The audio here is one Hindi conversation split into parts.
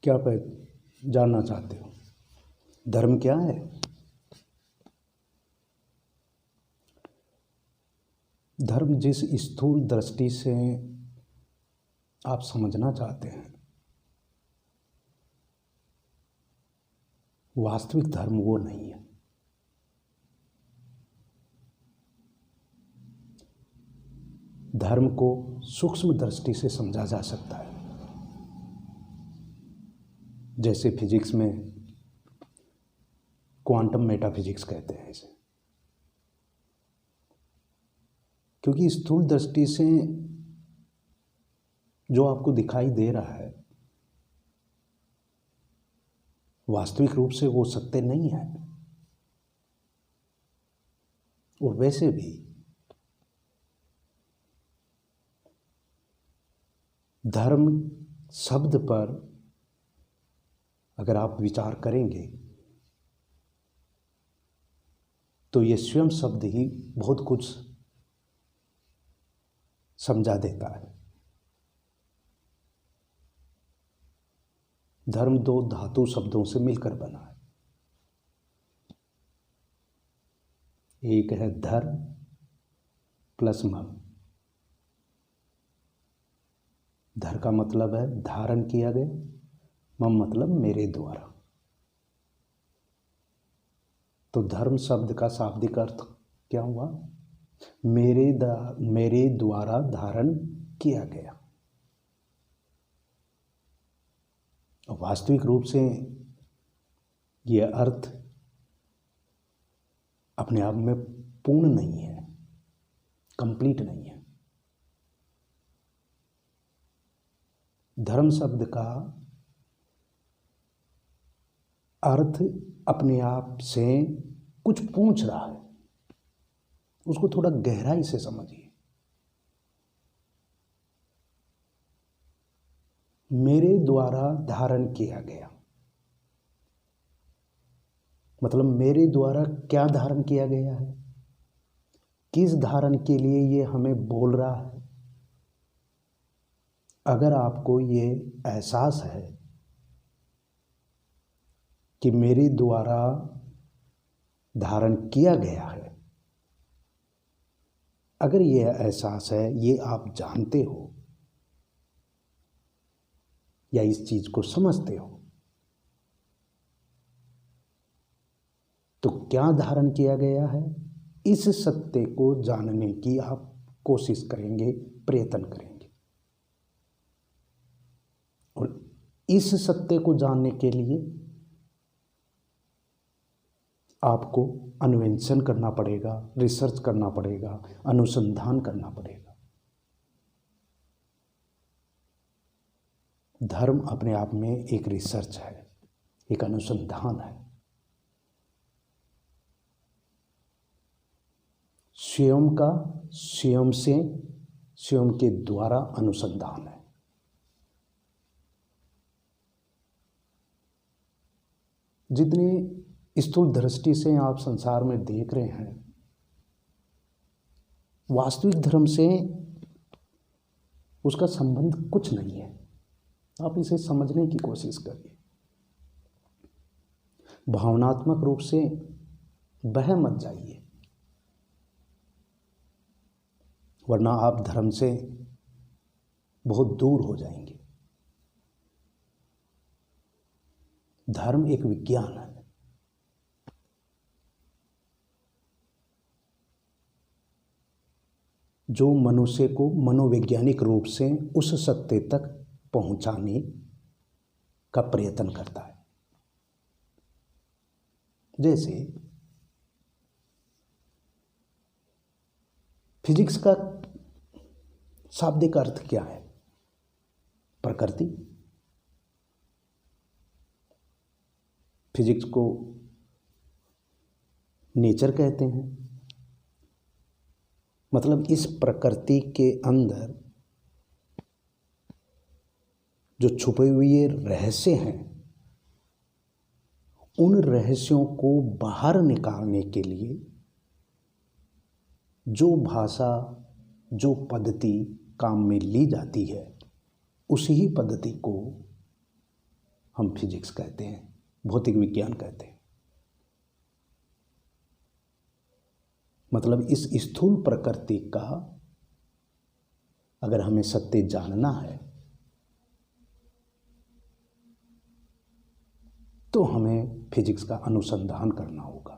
क्या जानना चाहते हो? धर्म क्या है? धर्म जिस स्थूल दृष्टि से आप समझना चाहते हैं, वास्तविक धर्म वो नहीं है। धर्म को सूक्ष्म दृष्टि से समझा जा सकता है, जैसे फिजिक्स में क्वांटम मेटाफिजिक्स कहते हैं इसे। क्योंकि स्थूल दृष्टि से जो आपको दिखाई दे रहा है वास्तविक रूप से वो सत्य नहीं है। और वैसे भी धर्म शब्द पर अगर आप विचार करेंगे तो ये स्वयं शब्द ही बहुत कुछ समझा देता है। धर्म दो धातु शब्दों से मिलकर बना है। एक है धर्म प्लस मम। धर का मतलब है धारण किया गया, मम मतलब मेरे द्वारा। तो धर्म शब्द का शाब्दिक अर्थ क्या हुआ? मेरे द्वारा धारण किया गया। वास्तविक रूप से यह अर्थ अपने आप में पूर्ण नहीं है, कंप्लीट नहीं है। धर्म शब्द का अर्थ अपने आप से कुछ पूछ रहा है, उसको थोड़ा गहराई से समझिए। मेरे द्वारा धारण किया गया मतलब मेरे द्वारा क्या धारण किया गया है, किस धारण के लिए ये हमें बोल रहा है। अगर आपको ये एहसास है कि मेरे द्वारा धारण किया गया है, अगर ये एहसास है, ये आप जानते हो या इस चीज को समझते हो, तो क्या धारण किया गया है, इस सत्य को जानने की आप कोशिश करेंगे, प्रयत्न करेंगे। और इस सत्य को जानने के लिए आपको अन्वेषण करना पड़ेगा, रिसर्च करना पड़ेगा, अनुसंधान करना पड़ेगा। धर्म अपने आप में एक रिसर्च है, एक अनुसंधान है। स्वयं का स्वयं से, स्वयं के द्वारा अनुसंधान है। जितने स्थूल दृष्टि से आप संसार में देख रहे हैं, वास्तविक धर्म से उसका संबंध कुछ नहीं है। आप इसे समझने की कोशिश करिए। भावनात्मक रूप से बह मत जाइए, वरना आप धर्म से बहुत दूर हो जाएंगे। धर्म एक विज्ञान है। जो मनुष्य को मनोवैज्ञानिक रूप से उस सत्य तक पहुंचाने का प्रयत्न करता है। जैसे फिजिक्स का शाब्दिक अर्थ क्या है? प्रकृति। फिजिक्स को नेचर कहते हैं। मतलब इस प्रकृति के अंदर जो छुपे हुए रहस्य हैं, उन रहस्यों को बाहर निकालने के लिए जो भाषा, जो पद्धति काम में ली जाती है, उसी ही पद्धति को हम फिजिक्स कहते हैं, भौतिक विज्ञान कहते हैं। मतलब इस स्थूल प्रकृति का अगर हमें सत्य जानना है तो हमें फिजिक्स का अनुसंधान करना होगा,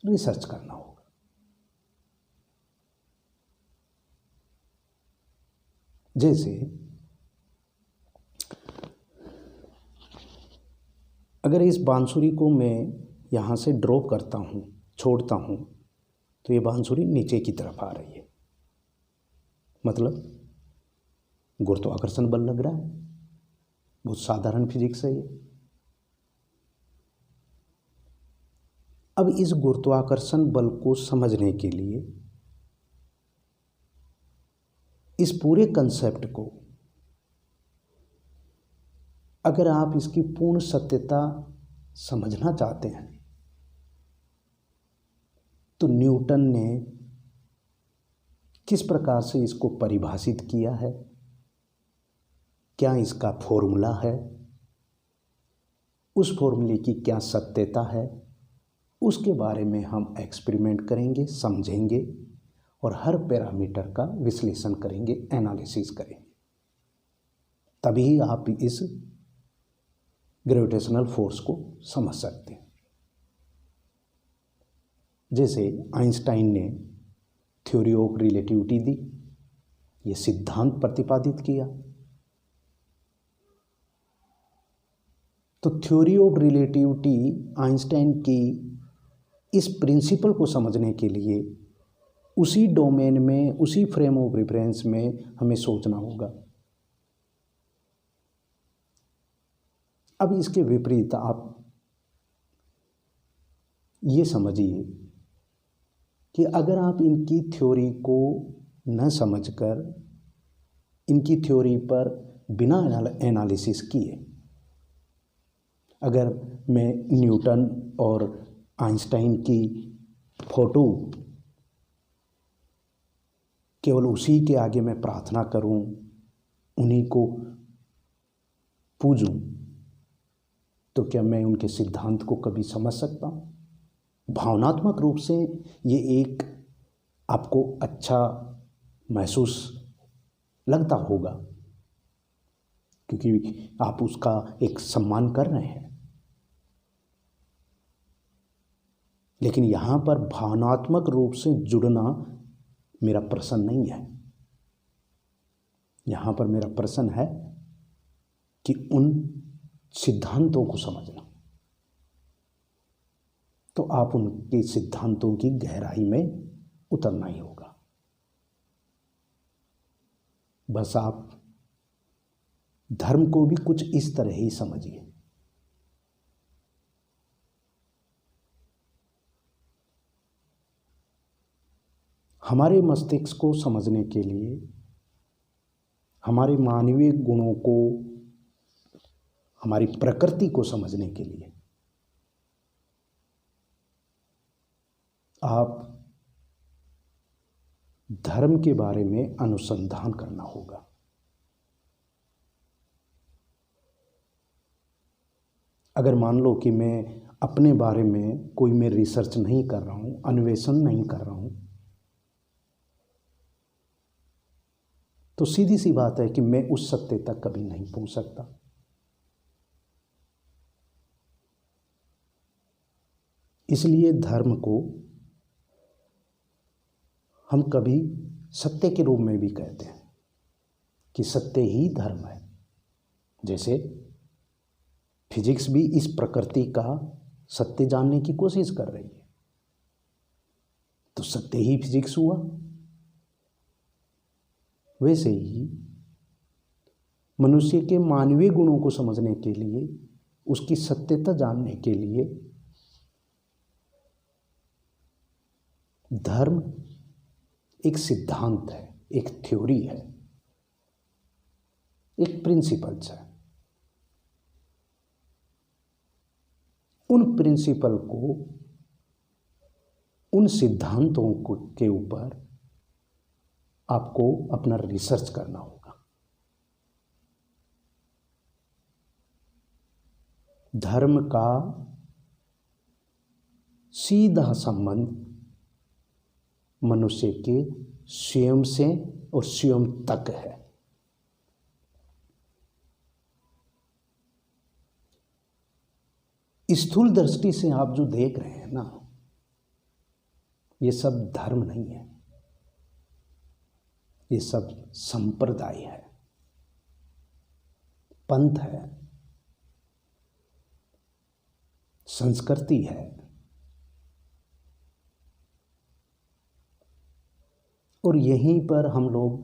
रिसर्च करना होगा। जैसे अगर इस बांसुरी को मैं यहाँ से ड्रॉप करता हूँ, छोड़ता हूँ, तो ये बांसुरी नीचे की तरफ आ रही है, मतलब गुरुत्वाकर्षण बल लग रहा है। बहुत साधारण फिजिक्स है ये। अब इस गुरुत्वाकर्षण बल को समझने के लिए इस पूरे कंसेप्ट को अगर आप इसकी पूर्ण सत्यता समझना चाहते हैं तो न्यूटन ने किस प्रकार से इसको परिभाषित किया है, क्या इसका फॉर्मूला है, उस फॉर्मूले की क्या सत्यता है, उसके बारे में हम एक्सपेरिमेंट करेंगे, समझेंगे और हर पैरामीटर का विश्लेषण करेंगे, एनालिसिस करेंगे। तभी आप इस ग्रेविटेशनल फोर्स को समझ सकते हैं। जैसे आइंस्टाइन ने थ्योरी ऑफ रिलेटिविटी दी, ये सिद्धांत प्रतिपादित किया। तो थ्योरी ऑफ रिलेटिविटी आइंस्टाइन की इस प्रिंसिपल को समझने के लिए उसी डोमेन में, उसी फ्रेम ऑफ रेफरेंस में हमें सोचना होगा। अब इसके विपरीत आप ये समझिए कि अगर आप इनकी थ्योरी को न समझकर इनकी थ्योरी पर बिना एनालिसिस किए अगर मैं न्यूटन और आइंस्टाइन की फोटो केवल उसी के आगे मैं प्रार्थना करूं, उन्हीं को पूजूं, तो क्या मैं उनके सिद्धांत को कभी समझ सकता हूं? भावनात्मक रूप से ये एक आपको अच्छा महसूस लगता होगा क्योंकि आप उसका एक सम्मान कर रहे हैं। लेकिन यहाँ पर भावनात्मक रूप से जुड़ना मेरा प्रश्न नहीं है। यहाँ पर मेरा प्रश्न है कि उन सिद्धांतों को समझना। तो आप उनके सिद्धांतों की गहराई में उतरना ही होगा। बस आप धर्म को भी कुछ इस तरह ही समझिए। हमारे मस्तिष्क को समझने के लिए, हमारे मानवीय गुणों को, हमारी प्रकृति को समझने के लिए आप धर्म के बारे में अनुसंधान करना होगा। अगर मान लो कि मैं अपने बारे में कोई मैं रिसर्च नहीं कर रहा हूँ, अन्वेषण नहीं कर रहा हूँ, तो सीधी सी बात है कि मैं उस सत्य तक कभी नहीं पहुँच सकता। इसलिए धर्म को हम कभी सत्य के रूप में भी कहते हैं कि सत्य ही धर्म है। जैसे फिजिक्स भी इस प्रकृति का सत्य जानने की कोशिश कर रही है, तो सत्य ही फिजिक्स हुआ। वैसे ही मनुष्य के मानवीय गुणों को समझने के लिए, उसकी सत्यता जानने के लिए धर्म एक सिद्धांत है, एक थ्योरी है, एक प्रिंसिपल्स है। उन प्रिंसिपल को, उन सिद्धांतों के ऊपर आपको अपना रिसर्च करना होगा। धर्म का सीधा संबंध मनुष्य के स्वयं से और स्वयं तक है। स्थूल दृष्टि से आप जो देख रहे हैं ना, ये सब धर्म नहीं है, ये सब संप्रदाय है, पंथ है, संस्कृति है। और यहीं पर हम लोग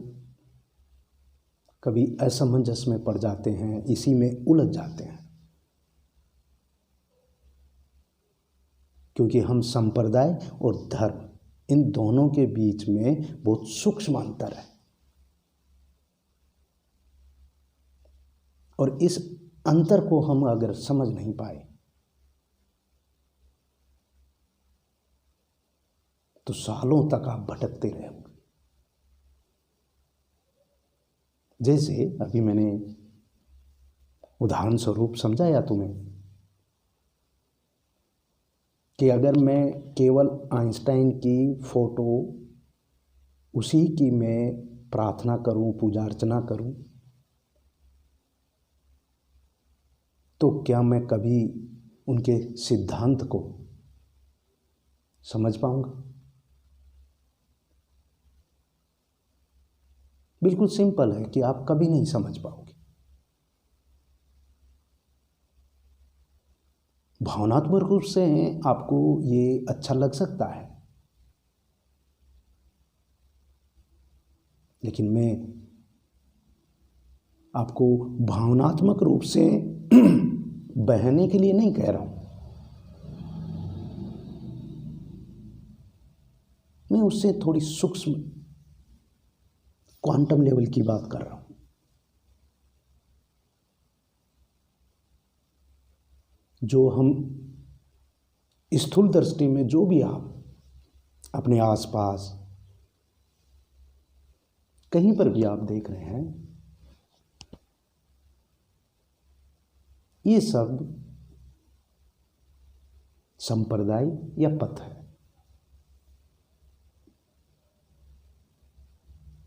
कभी असमंजस में पड़ जाते हैं, इसी में उलझ जाते हैं, क्योंकि हम संप्रदाय और धर्म इन दोनों के बीच में बहुत सूक्ष्म अंतर है। और इस अंतर को हम अगर समझ नहीं पाए तो सालों तक आप भटकते रहोगे। जैसे अभी मैंने उदाहरण स्वरूप समझाया तुम्हें कि अगर मैं केवल आइंस्टाइन की फोटो उसी की मैं प्रार्थना करूं, पूजा अर्चना करूं, तो क्या मैं कभी उनके सिद्धांत को समझ पाऊंगा? बिल्कुल सिंपल है कि आप कभी नहीं समझ पाओगे। भावनात्मक रूप से आपको ये अच्छा लग सकता है, लेकिन मैं आपको भावनात्मक रूप से बहने के लिए नहीं कह रहा हूं। मैं उससे थोड़ी सूक्ष्म क्वांटम लेवल की बात कर रहा हूं। जो हम स्थूल दृष्टि में जो भी आप अपने आसपास कहीं पर भी आप देख रहे हैं, ये सब संप्रदाय या पथ है।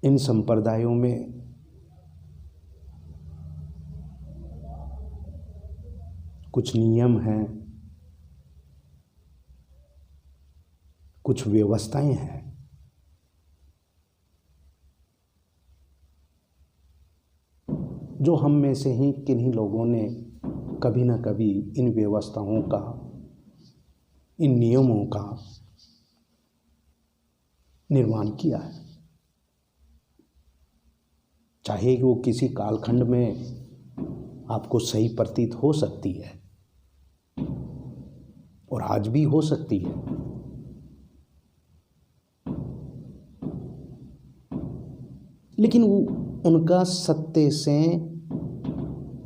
इन संप्रदायों में कुछ नियम हैं, कुछ व्यवस्थाएं हैं, जो हम में से ही किन्हीं लोगों ने कभी ना कभी इन व्यवस्थाओं का, इन नियमों का निर्माण किया है। चाहे वो किसी कालखंड में आपको सही प्रतीत हो सकती है और आज भी हो सकती है, लेकिन वो उनका सत्य से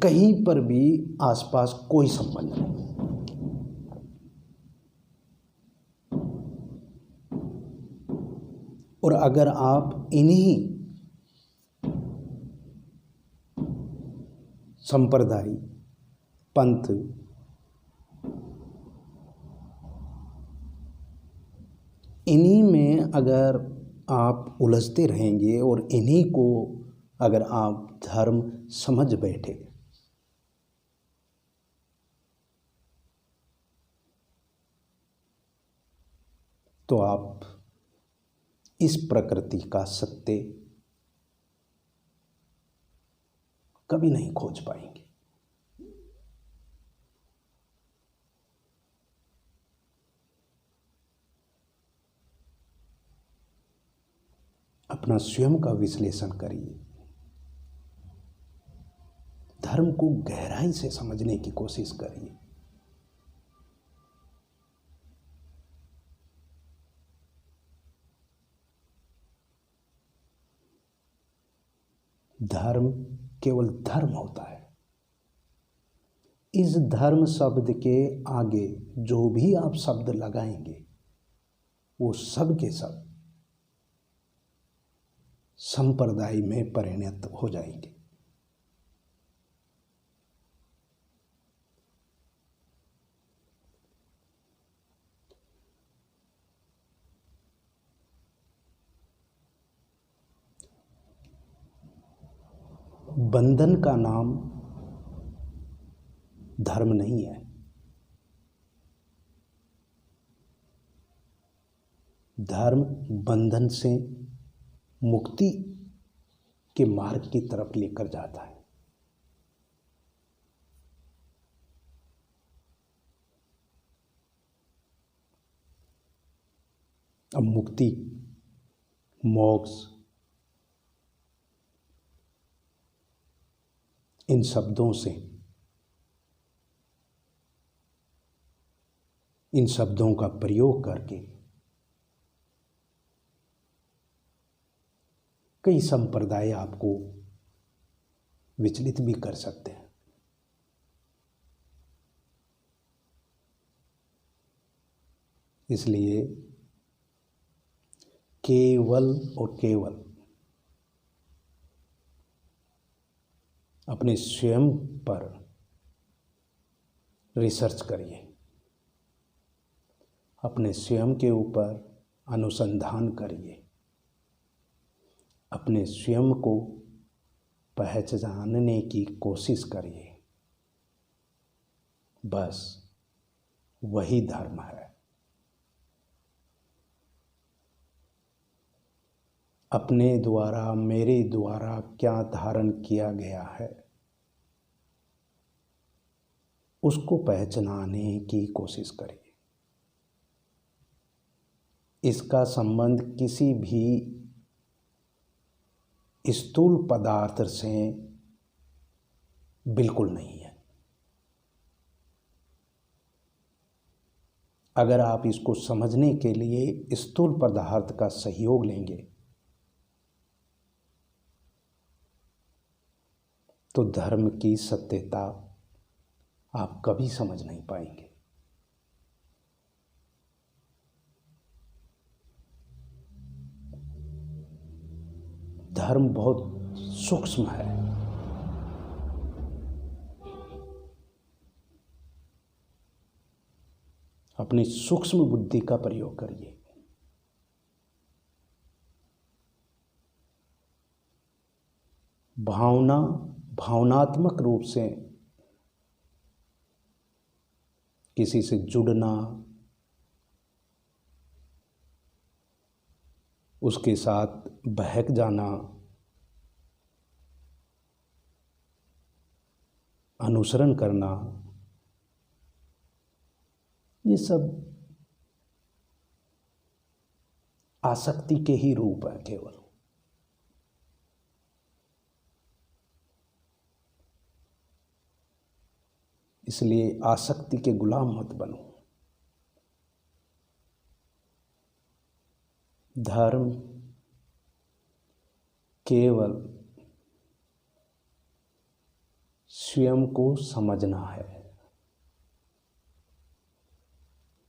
कहीं पर भी आसपास कोई संबंध नहीं। और अगर आप इन्हीं संप्रदाय, पंथ, इन्हीं में अगर आप उलझते रहेंगे और इन्हीं को अगर आप धर्म समझ बैठे, तो आप इस प्रकृति का सत्य कभी नहीं खोज पाएंगे। अपना स्वयं का विश्लेषण करिए, धर्म को गहराई से समझने की कोशिश करिए। धर्म केवल धर्म होता है। इस धर्म शब्द के आगे जो भी आप शब्द लगाएंगे वो सब के सब संप्रदाय में परिणत हो जाएंगे। बंधन का नाम धर्म नहीं है। धर्म बंधन से मुक्ति के मार्ग की तरफ लेकर जाता है। अब मुक्ति, मोक्ष, इन शब्दों से, इन शब्दों का प्रयोग करके कई संप्रदाय आपको विचलित भी कर सकते हैं। इसलिए केवल और केवल अपने स्वयं पर रिसर्च करिए, अपने स्वयं के ऊपर अनुसंधान करिए, अपने स्वयं को पहचानने की कोशिश करिए। बस वही धर्म है। अपने द्वारा, मेरे द्वारा क्या धारण किया गया है, उसको पहचानने की कोशिश करिए। इसका संबंध किसी भी स्थूल पदार्थ से बिल्कुल नहीं है। अगर आप इसको समझने के लिए स्थूल पदार्थ का सहयोग लेंगे तो धर्म की सत्यता आप कभी समझ नहीं पाएंगे। धर्म बहुत सूक्ष्म है। अपनी सूक्ष्म बुद्धि का प्रयोग करिए। भावनात्मक रूप से किसी से जुड़ना, उसके साथ बहक जाना, अनुसरण करना, ये सब आसक्ति के ही रूप है केवल। इसलिए आसक्ति के गुलाम मत बनो। धर्म केवल स्वयं को समझना है।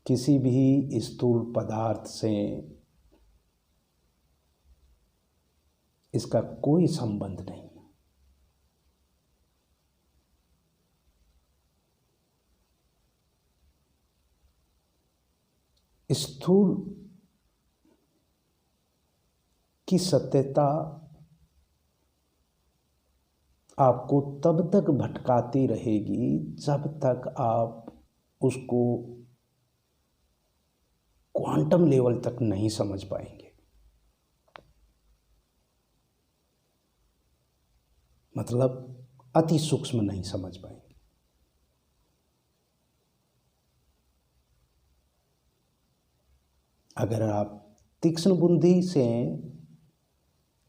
किसी भी स्थूल पदार्थ से इसका कोई संबंध नहीं। स्थूल की सत्यता आपको तब तक भटकाती रहेगी जब तक आप उसको क्वांटम लेवल तक नहीं समझ पाएंगे। मतलब अति सूक्ष्म नहीं समझ पाएंगे। अगर आप तीक्ष्ण बुद्धि से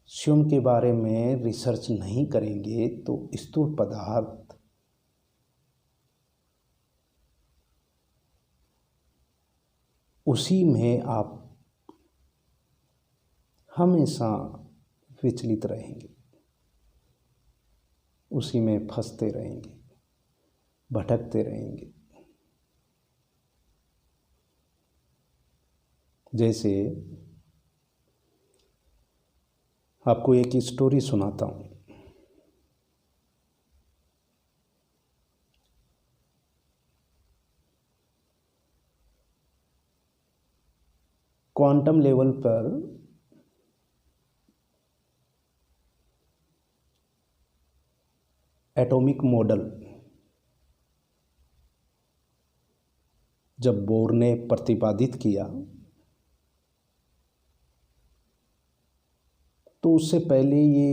स्वयं के बारे में रिसर्च नहीं करेंगे तो स्थूल पदार्थ उसी में आप हमेशा विचलित रहेंगे, उसी में फंसते रहेंगे, भटकते रहेंगे। जैसे आपको एक स्टोरी सुनाता हूँ। क्वांटम लेवल पर एटॉमिक मॉडल जब बोर ने प्रतिपादित किया तो उससे पहले ये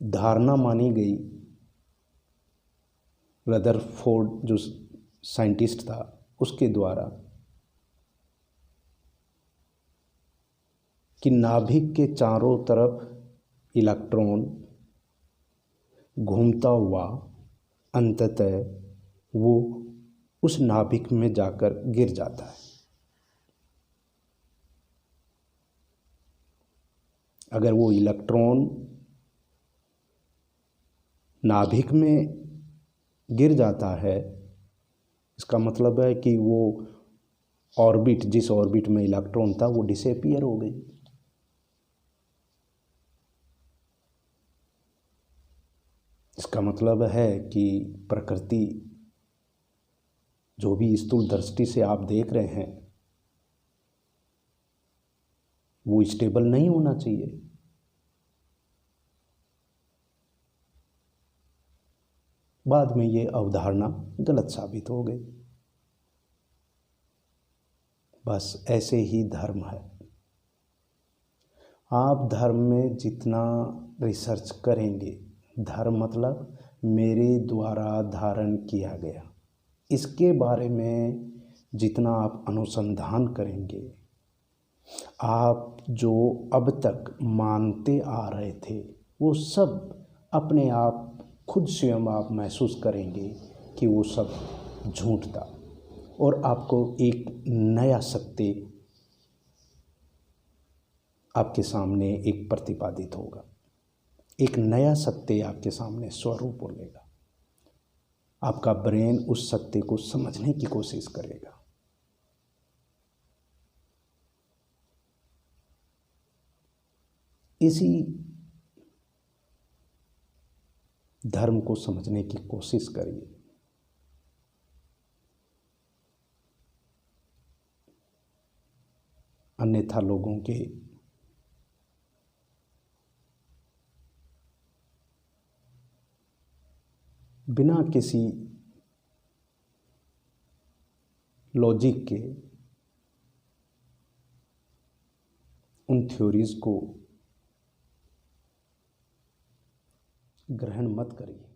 धारणा मानी गई, रदरफोर्ड जो साइंटिस्ट था उसके द्वारा, कि नाभिक के चारों तरफ इलेक्ट्रॉन घूमता हुआ अंततः वो उस नाभिक में जाकर गिर जाता है। अगर वो इलेक्ट्रॉन नाभिक में गिर जाता है, इसका मतलब है कि वो ऑर्बिट, जिस ऑर्बिट में इलेक्ट्रॉन था वो डिसअपीयर हो गई। इसका मतलब है कि प्रकृति जो भी स्थूल दृष्टि से आप देख रहे हैं वो स्टेबल नहीं होना चाहिए। बाद में ये अवधारणा गलत साबित हो गई। बस ऐसे ही धर्म है। आप धर्म में जितना रिसर्च करेंगे, धर्म मतलब मेरे द्वारा धारण किया गया, इसके बारे में जितना आप अनुसंधान करेंगे, आप जो अब तक मानते आ रहे थे वो सब अपने आप खुद स्वयं आप महसूस करेंगे कि वो सब झूठ था, और आपको एक नया सत्य आपके सामने एक प्रतिपादित होगा, एक नया सत्य आपके सामने स्वरूप बोलेगा। आपका ब्रेन उस सत्य को समझने की कोशिश करेगा। इसी धर्म को समझने की कोशिश करिए। अन्यथा लोगों के बिना किसी लॉजिक के उन थ्योरीज को ग्रहण मत करिए।